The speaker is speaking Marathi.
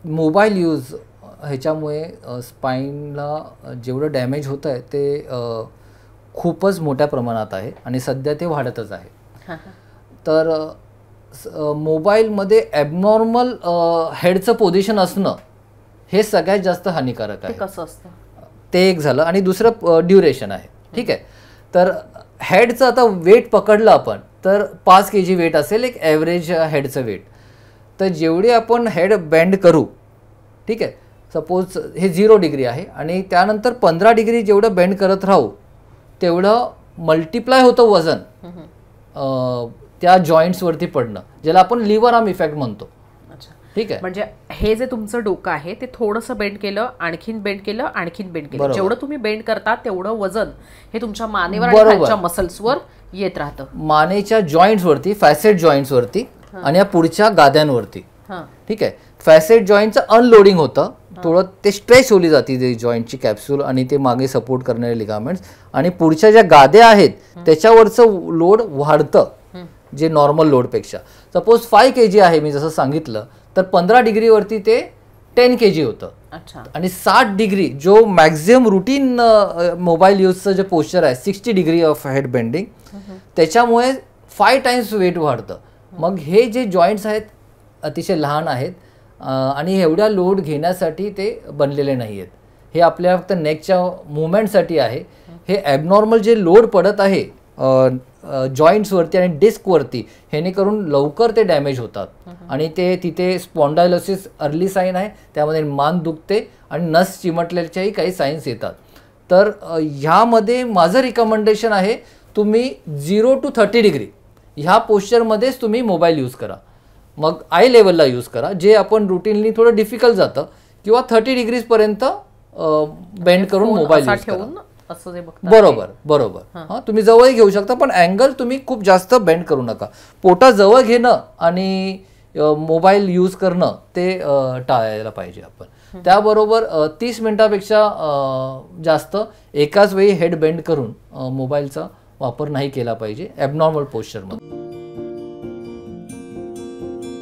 मोबाईल यूज ह्याच्यामुळे स्पाईनला जेवढं डॅमेज होतं आहे ते खूपच मोठ्या प्रमाणात आहे आणि सध्या ते वाढतच आहे. तर मोबाईलमध्ये ॲबनॉर्मल हेडचं पोझिशन असणं हे सगळ्यात जास्त हानिकारक आहे. कसं असतं ते एक झालं. आणि दुसरं ड्युरेशन आहे. ठीक आहे. तर हेडचं आता वेट पकडलं आपण तर 5 kg वेट असेल एक ॲव्हरेज हेडचं वेट. तर जेवढे आपण हेड बेंड करू, ठीक आहे, सपोज हे 0 डिग्री आहे आणि त्यानंतर 15 डिग्री जेवढं बेंड करत राहू तेवढं मल्टिप्लाय होतं वजन त्या जॉईंट्सवरती पडणं, ज्याला आपण लिव्हर आर्म इफेक्ट म्हणतो. ठीक आहे. म्हणजे हे जे तुमचं डोकं आहे ते थोडंसं बेंड केलं, आणखीन बेंड केलं, आणखीन बेंड केलं, जेवढं तुम्ही बेंड करता तेवढं वजन हे तुमच्या मानेवर आणि खालच्या मसल्सवर येत राहतं. मानेच्या जॉईंट्सवरती, फॅसेट जॉईंट्सवरती आणि या पुढच्या गाद्यांवरती. ठीक आहे. फॅसेट जॉईंटचं अनलोडिंग होतं, थोडं ते स्ट्रेच होली जाते ते जॉईंटची कॅप्सूल आणि ते मागे सपोर्ट करणारे लिगामेंट्स, आणि पुढच्या ज्या गाद्या आहेत त्याच्यावरचं लोड वाढतं जे नॉर्मल लोडपेक्षा. सपोज 5 kg आहे मी जसं सांगितलं, तर 15 डिग्रीवरती ते 10 kg होतं. आणि 60 डिग्री जो मॅक्झिमम रुटीन मोबाईल यूजचं जे पोस्चर आहे 60 डिग्री ऑफ हेड बेंडिंग, त्याच्यामुळे 5 टाइम्स वेट वाढतं. मग हे जे जॉईंट्स आहेत अतिशय लहान आहेत आणि एवढ्या लोड घेण्यासाठी ते बनलेले नाही आहेत. हे आपल्या फक्त नेकच्या मुवमेंटसाठी आहे. हे ॲबनॉर्मल जे लोड पडत आहे जॉईंट्सवरती आणि डिस्कवरती, ह्याने करून लवकर ते डॅमेज होतात आणि ते तिथे स्पॉन्डायलोसिस अर्ली साईन आहे, त्यामध्ये मान दुखते आणि नस चिमटल्याच्याही काही साईन्स येतात. तर ह्यामध्ये माझं रिकमेंडेशन आहे तुम्ही 0 to 30 डिग्री ह्या पोश्चरमध्येच तुम्ही मोबाईल यूज करा. मग आय लेवलला यूज करा, जे आपण रुटीनली थोडं डिफिकल्ट जातं, किंवा 30 डिग्रीजपर्यंत बेंड करून मोबाईल यूज करा. बरोबर बरोबर. हां, तुम्ही जवळ घेऊ शकता पण अँगल तुम्ही खूप जास्त बेंड करू नका. पोटाजवळ घेणं आणि मोबाईल यूज करणं ते टाळायला पाहिजे आपण. त्याबरोबर 30 मिनिटापेक्षा जास्त एकाच वेळी हेड बेंड करून मोबाईलचा वापर नाही केला पाहिजे ॲबनॉर्मल पोश्चरमध्ये.